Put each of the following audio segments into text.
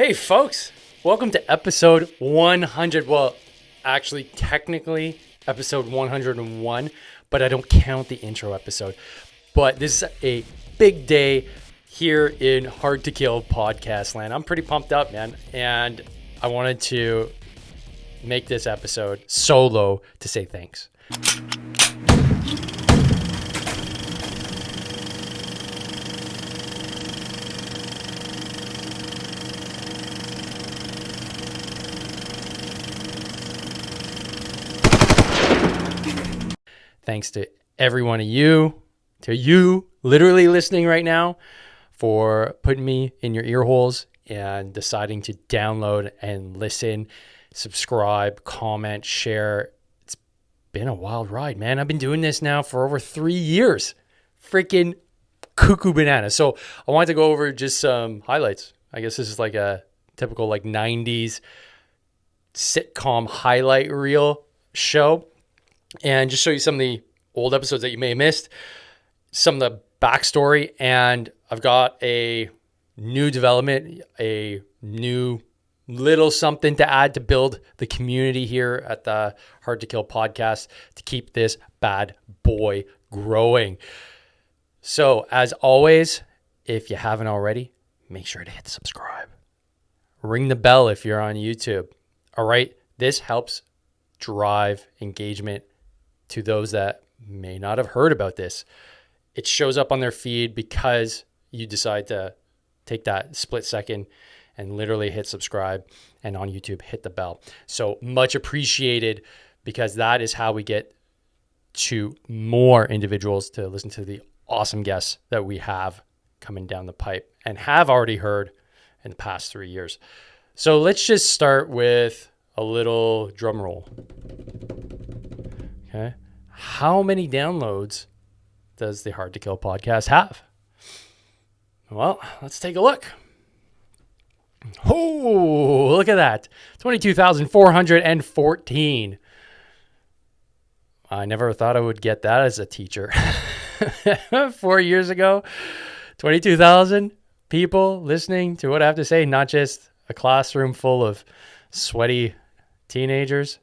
Hey folks, welcome to episode 100. Well, actually, technically episode 101, but I don't count the intro episode. But this is a big day here in Hard to Kill podcast land. I'm pretty pumped up, man. And I wanted to make this episode solo to say thanks. Thanks to every one of you, to you literally listening right now, for putting me in your ear holes and deciding to download and listen, subscribe, comment, share. It's been a wild ride, man. I've been doing this now for over 3 years. Freaking cuckoo banana. So I wanted to go over just some highlights. I guess this is like a typical 90s sitcom highlight reel show. And just show you some of the old episodes that you may have missed, some of the backstory, and I've got a new development, a new little something to add to build the community here at the Hard to Kill podcast to keep this bad boy growing. So as always, if you haven't already, make sure to hit subscribe. Ring the bell if you're on YouTube. All right, this helps drive engagement to those that may not have heard about this. It shows up on their feed because you decide to take that split second and literally hit subscribe, and on YouTube, hit the bell. So much appreciated, because that is how we get to more individuals to listen to the awesome guests that we have coming down the pipe and have already heard in the past 3 years. So let's just start with a little drum roll. Okay. How many downloads does the Hard to Kill podcast have? Well, let's take a look. Oh, look at that. 22,414. I never thought I would get that as a teacher. 4 years ago, 22,000 people listening to what I have to say, not just a classroom full of sweaty teenagers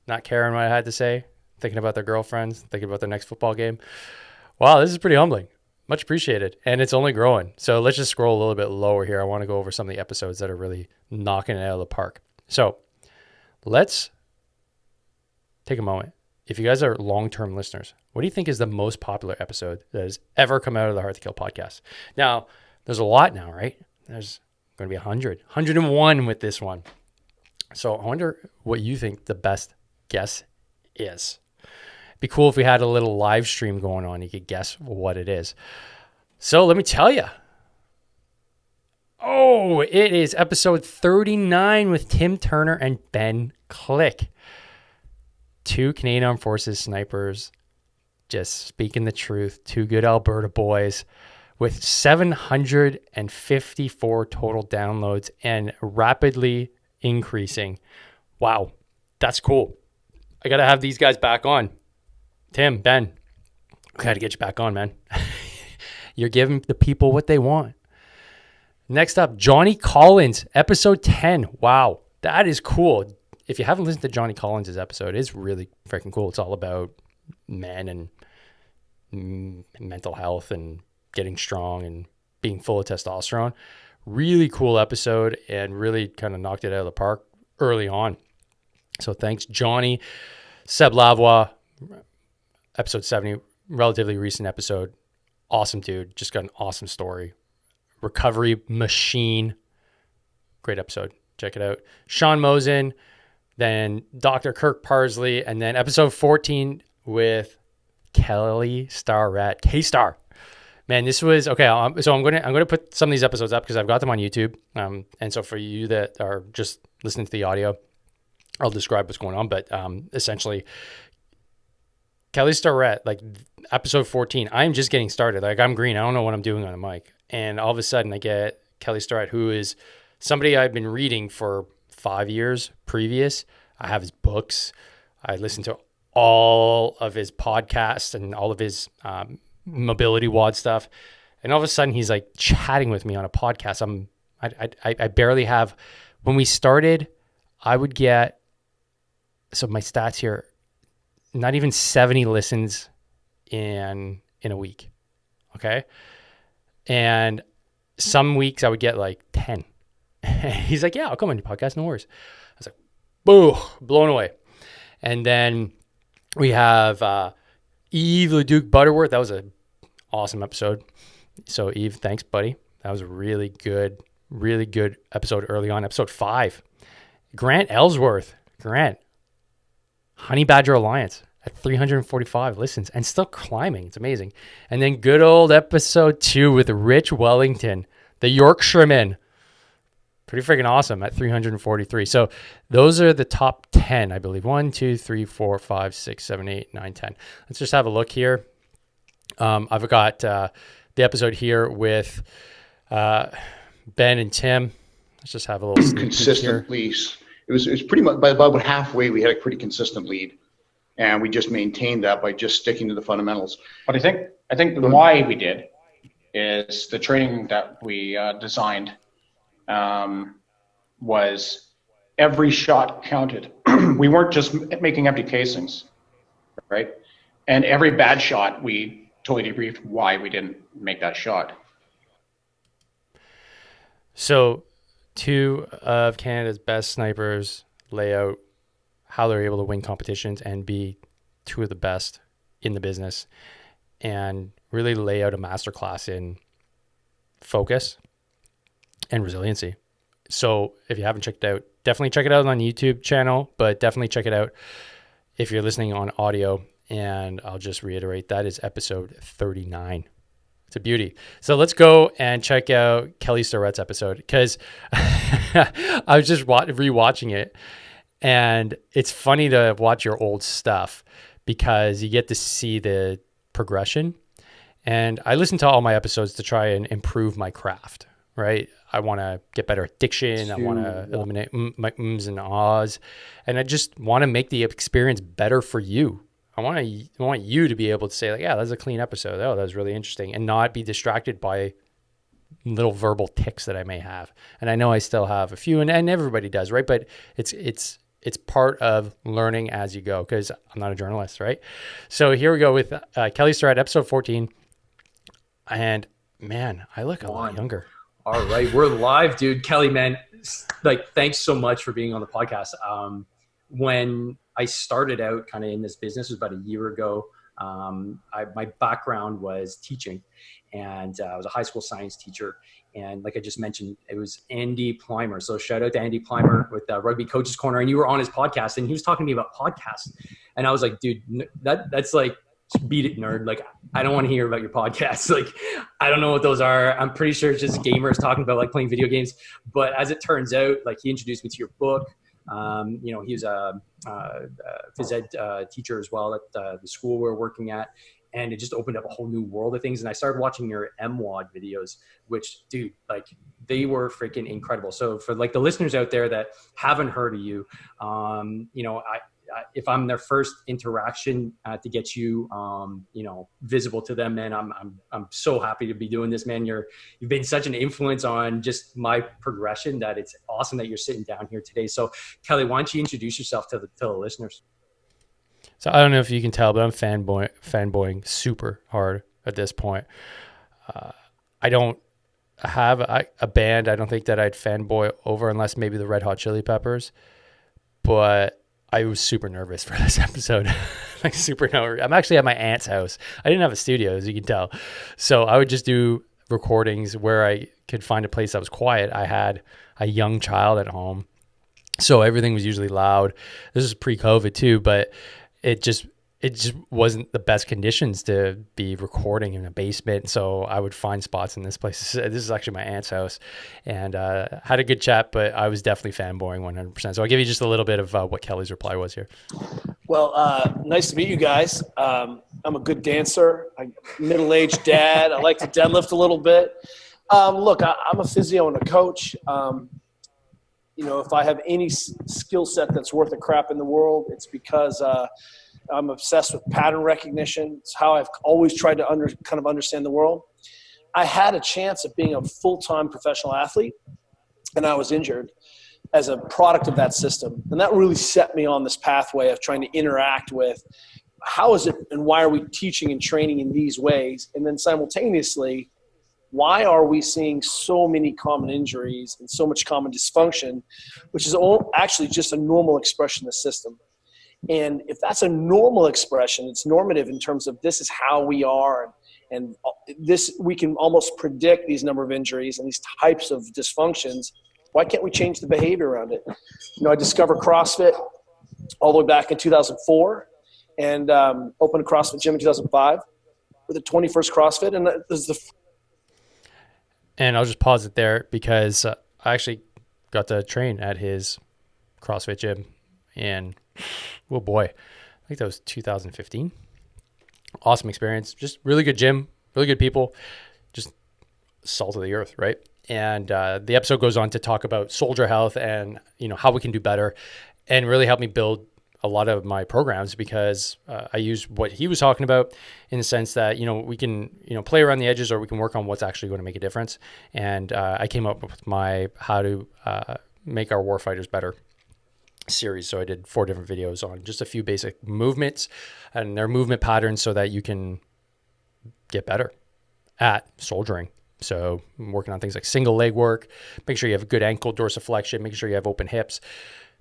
not caring what I had to say, thinking about their girlfriends, thinking about their next football game. Wow, this is pretty humbling. Much appreciated. And it's only growing. So let's just scroll a little bit lower here. I want to go over some of the episodes that are really knocking it out of the park. So let's take a moment. If you guys are long-term listeners, what do you think is the most popular episode that has ever come out of the Hard to Kill podcast? Now, there's a lot now, right? There's going to be 100, 101 with this one. So I wonder what you think the best guess is. It'd be cool if we had a little live stream going on. You could guess what it is. So let me tell you. Oh, it is episode 39 with Tim Turner and Ben Click. 2 Canadian Armed Forces snipers just speaking the truth. 2 good Alberta boys with 754 total downloads and rapidly increasing. Wow, that's cool. I got to have these guys back on. Tim, Ben, I got to get you back on, man. You're giving the people what they want. Next up, Johnny Collins, episode 10. Wow, that is cool. If you haven't listened to Johnny Collins' episode, it's really freaking cool. It's all about men and mental health and getting strong and being full of testosterone. Really cool episode and really kind of knocked it out of the park early on. So thanks, Johnny. Seb Lavoie, episode 70, relatively recent episode. Awesome dude. Just got an awesome story. Recovery machine. Great episode. Check it out. Sean Mosen, then Dr. Kirk Parsley, and then episode 14 with Kelly Starrett. K-Star. Man, this was okay. So I'm gonna put some of these episodes up because I've got them on YouTube. And so for you that are just listening to the audio, I'll describe what's going on. But essentially, Kelly Starrett, episode 14. I'm just getting started. I'm green. I don't know what I'm doing on a mic, and all of a sudden I get Kelly Starrett, who is somebody I've been reading for 5 years previous. I have his books. I listen to all of his podcasts and all of his mobility WOD stuff. And all of a sudden he's like chatting with me on a podcast. I barely have. When we started, I would get, so my stats here, not even 70 listens in a week. Okay. And some weeks I would get like 10. He's like, yeah, I'll come on your podcast. No worries. I was like, boo, blown away. And then we have Eve LeDuc Butterworth. That was an awesome episode. So Eve, thanks, buddy. That was a really good episode early on. Episode 5. Grant Ellsworth. Grant. Honey Badger Alliance at 345 listens and still climbing. It's amazing. And then good old episode 2 with Rich Wellington, the Yorkshireman. Pretty freaking awesome at 343. So those are the top 10, I believe. 1, 2, 3, 4, 5, 6, 7, 8, 9, 10. Let's just have a look here. I've got the episode here with Ben and Tim. Let's just have a little sneak consistent lease. It was pretty much by about halfway we had a pretty consistent lead, and we just maintained that by just sticking to the fundamentals. But I think the why we did is the training that we designed was every shot counted. We weren't just making empty casings, right? And every bad shot, we totally debriefed why we didn't make that shot. So 2 of Canada's best snipers lay out how they're able to win competitions and be 2 of the best in the business, and really lay out a masterclass in focus and resiliency. So if you haven't checked it out, definitely check it out on the YouTube channel, but definitely check it out if you're listening on audio. And I'll just reiterate, that is episode 39. It's a beauty. So let's go and check out Kelly Starrett's episode, because I was just rewatching it, and it's funny to watch your old stuff because you get to see the progression. And I listen to all my episodes to try and improve my craft, right? I want to get better at diction. I want to eliminate my ums and ahs. And I just want to make the experience better for you. I want you to be able to say, like, yeah, that's a clean episode. Oh, that was really interesting, and not be distracted by little verbal tics that I may have. And I know I still have a few, and everybody does, right? But it's part of learning as you go, because I'm not a journalist, right? So here we go with Kelly Starrett, episode 14. And man, I look a lot younger. All right, we're live, dude. Kelly, man, like, thanks so much for being on the podcast. When I started out kind of in this business, it was about a year ago. My background was teaching, and I was a high school science teacher. And like I just mentioned, it was Andy Plimer. So shout out to Andy Plimer with Rugby Coaches Corner. And you were on his podcast, and he was talking to me about podcasts. And I was like, dude, that's like, beat it, nerd. Like, I don't want to hear about your podcasts. Like, I don't know what those are. I'm pretty sure it's just gamers talking about like playing video games. But as it turns out, like, he introduced me to your book. He was a phys ed teacher as well at the school we're working at. And it just opened up a whole new world of things. And I started watching your MWOD videos, which, dude, like, they were freaking incredible. So for like the listeners out there that haven't heard of you, if I'm their first interaction to get you, visible to them, man, I'm so happy to be doing this, man. You've been such an influence on just my progression that it's awesome that you're sitting down here today. So Kelly, why don't you introduce yourself to the listeners? So I don't know if you can tell, but I'm fanboying super hard at this point. I don't have a band I don't think that I'd fanboy over, unless maybe the Red Hot Chili Peppers. But I was super nervous for this episode. Like, super nervous. I'm actually at my aunt's house. I didn't have a studio, as you can tell. So I would just do recordings where I could find a place that was quiet. I had a young child at home, so everything was usually loud. This is pre-COVID too, but it just wasn't the best conditions to be recording in a basement. So I would find spots in this place. This is actually my aunt's house, and had a good chat, but I was definitely fanboying 100%. So I'll give you just a little bit of what Kelly's reply was here. Well, nice to meet you guys. I'm a good dancer. I'm a middle-aged dad. I like to deadlift a little bit. Look, I'm a physio and a coach. If I have any skill set that's worth a crap in the world, it's because I'm obsessed with pattern recognition. It's how I've always tried to understand the world. I had a chance of being a full-time professional athlete, and I was injured as a product of that system. And that really set me on this pathway of trying to interact with how is it and why are we teaching and training in these ways? And then simultaneously, why are we seeing so many common injuries and so much common dysfunction, which is actually just a normal expression of the system? And if that's a normal expression, it's normative in terms of this is how we are, and this, we can almost predict these number of injuries and these types of dysfunctions. Why can't we change the behavior around it? I discovered CrossFit all the way back in 2004 and opened a CrossFit gym in 2005 with the 21st CrossFit. And this is the And I'll just pause it there because I actually got to train at his CrossFit gym in, oh boy, I think that was 2015. Awesome experience. Just really good gym, really good people, just salt of the earth, right? And the episode goes on to talk about soldier health and, how we can do better, and really help me build a lot of my programs because I use what he was talking about in the sense that, we can, play around the edges, or we can work on what's actually going to make a difference. And I came up with my how to make our warfighters better series. So I did 4 different videos on just a few basic movements and their movement patterns so that you can get better at soldiering. So I'm working on things like single leg work, make sure you have a good ankle dorsiflexion, making sure you have open hips,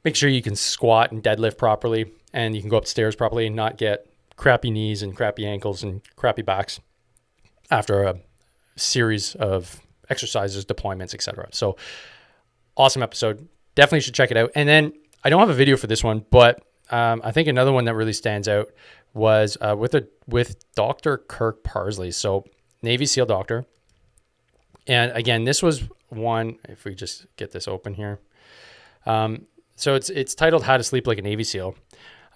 make sure you can squat and deadlift properly, and you can go upstairs properly and not get crappy knees and crappy ankles and crappy backs after a series of exercises, deployments, etc. So awesome episode. Definitely should check it out. And then I don't have a video for this one, but I think another one that really stands out was with Dr. Kirk Parsley. So Navy SEAL doctor. And again, this was one, if we just get this open here. So it's titled How to Sleep Like a Navy SEAL.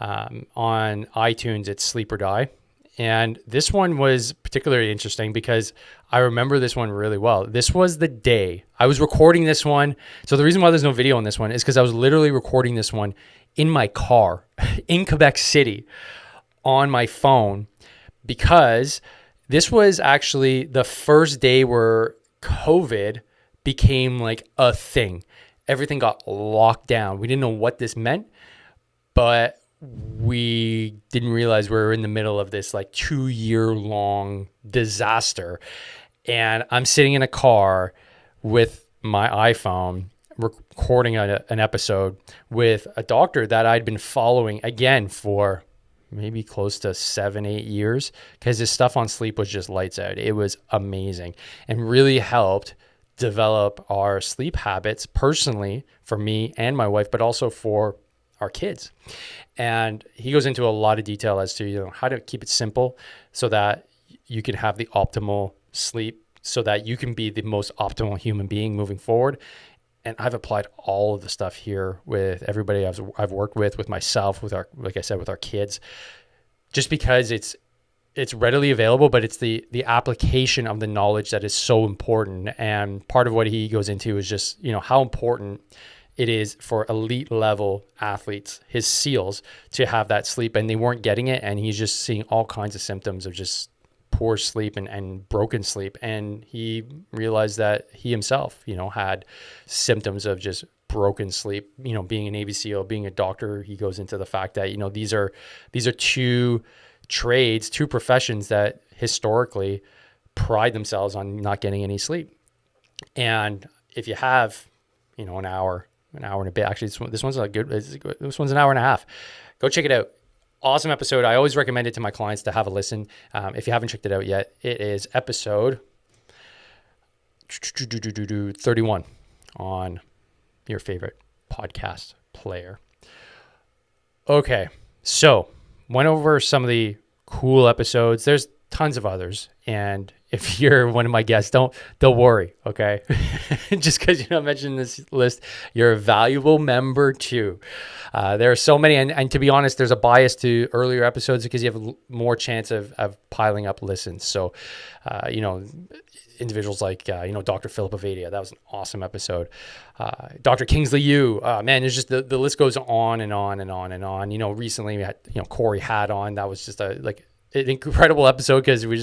On iTunes, it's Sleep or Die. And this one was particularly interesting because I remember this one really well. This was the day I was recording this one. So the reason why there's no video on this one is because I was literally recording this one in my car in Quebec City on my phone, because this was actually the first day where COVID became like a thing. Everything got locked down. We didn't know what this meant, but we didn't realize we were in the middle of this like 2-year-long disaster. And I'm sitting in a car with my iPhone recording an episode with a doctor that I'd been following again for maybe close to 7-8 years, because his stuff on sleep was just lights out. It was amazing and really helped develop our sleep habits personally for me and my wife, but also for our kids. And he goes into a lot of detail as to how to keep it simple so that you can have the optimal sleep, so that you can be the most optimal human being moving forward. And I've applied all of the stuff here with everybody I've worked with myself, with our, like I said, with our kids, just because it's readily available, but it's the application of the knowledge that is so important. And part of what he goes into is just, how important it is for elite level athletes, his SEALs, to have that sleep, and they weren't getting it. And he's just seeing all kinds of symptoms of just poor sleep and broken sleep. And he realized that he himself, had symptoms of just broken sleep, being a Navy SEAL, being a doctor. He goes into the fact that, these are two trades, two professions that historically pride themselves on not getting any sleep. And if you have, an hour and a bit, actually this one's this one's an hour and a half, go check it out. Awesome episode. I always recommend it to my clients to have a listen. If you haven't checked it out yet, it is episode 31 on your favorite podcast player. Okay, so went over some of the cool episodes. There's tons of others, and if you're one of my guests, don't worry, okay? Just because you're not mentioning this list, you're a valuable member too. There are so many, and to be honest, there's a bias to earlier episodes because you have more chance of piling up listens. So, individuals like, Dr. Philip Avadia, that was an awesome episode. Dr. Kingsley Yu, man, there's just the list goes on and on and on and on. Recently we had, Corey Hadd on. That was just an incredible episode because we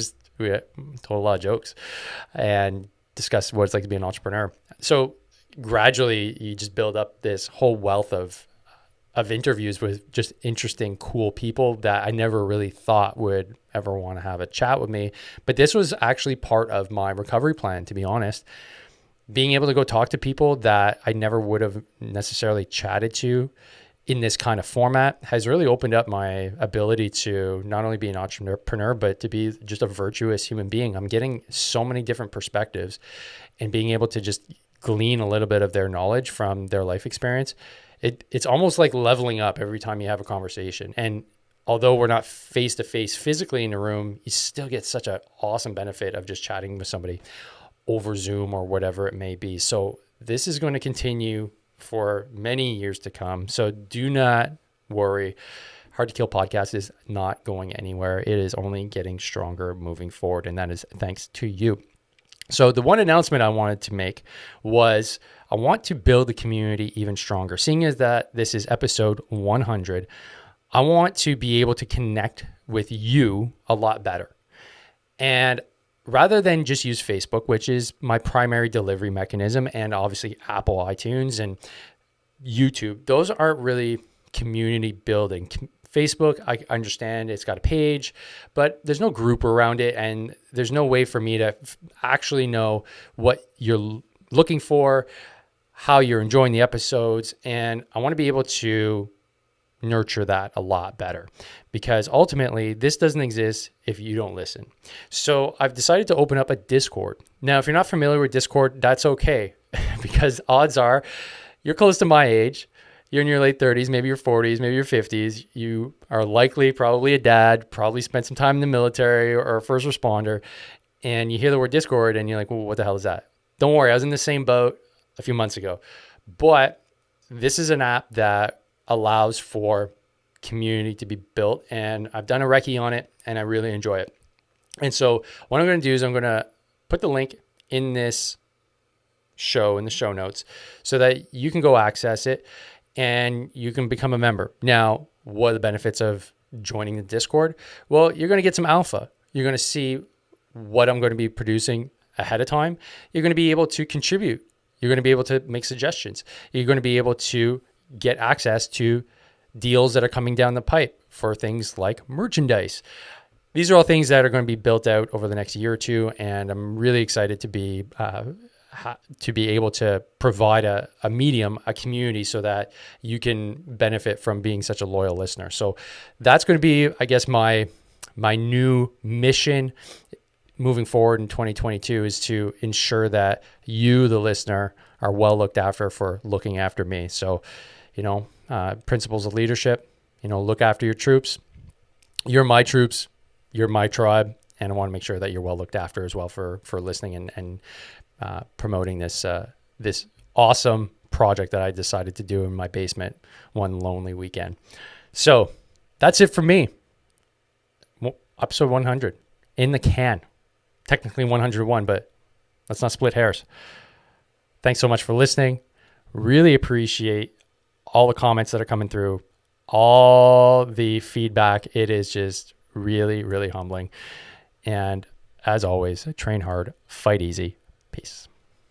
told a lot of jokes and discussed what it's like to be an entrepreneur. So gradually you just build up this whole wealth of interviews with just interesting, cool people that I never really thought would ever want to have a chat with me. But this was actually part of my recovery plan, to be honest. Being able to go talk to people that I never would have necessarily chatted to in this kind of format has really opened up my ability to not only be an entrepreneur, but to be just a virtuous human being. I'm getting so many different perspectives, and being able to just glean a little bit of their knowledge from their life experience. It's almost like leveling up every time you have a conversation. And although we're not face to face physically in the room, you still get such an awesome benefit of just chatting with somebody over Zoom or whatever it may be. So this is going to continue for many years to come. So do not worry. Hard to Kill podcast is not going anywhere. It is only getting stronger moving forward. And that is thanks to you. So the one announcement I wanted to make was I want to build the community even stronger. Seeing as that this is episode 100, I want to be able to connect with you a lot better. And rather than just use Facebook, which is my primary delivery mechanism, and obviously Apple iTunes and YouTube, those aren't really community building. Facebook, I understand it's got a page, but there's no group around it, and there's no way for me to actually know what you're looking for, how you're enjoying the episodes, and I want to be able to nurture that a lot better, because ultimately this doesn't exist if you don't listen. So I've decided to open up a Discord. Now, if you're not familiar with Discord, that's okay, because odds are you're close to my age. You're in your late 30s, maybe your 40s, maybe your 50s. You are likely probably a dad, probably spent some time in the military or a first responder, and you hear the word Discord and you're like, well, what the hell is that? Don't worry, I was in the same boat a few months ago. But this is an app that allows for community to be built, and I've done a recce on it and I really enjoy it. And so what I'm going to do is I'm going to put the link in this show, in the show notes, so that you can go access it and you can become a member. Now, what are the benefits of joining the Discord? Well, you're going to get some alpha. You're going to see what I'm going to be producing ahead of time. You're going to be able to contribute. You're going to be able to make suggestions. You're going to be able to get access to deals that are coming down the pipe for things like merchandise. These are all things that are going to be built out over the next year or two, and I'm really excited to be able to provide a medium, a community, so that you can benefit from being such a loyal listener. So that's going to be, I guess, my new mission moving forward in 2022 is to ensure that you, the listener, are well looked after for looking after me. So, principles of leadership, look after your troops. You're my troops. You're my tribe. And I want to make sure that you're well looked after as well for listening and promoting this awesome project that I decided to do in my basement one lonely weekend. So that's it for me. Episode 100 in the can. Technically 101, but let's not split hairs. Thanks so much for listening. Really appreciate all the comments that are coming through, all the feedback. It is just really, really humbling. And as always, train hard, fight easy. Peace.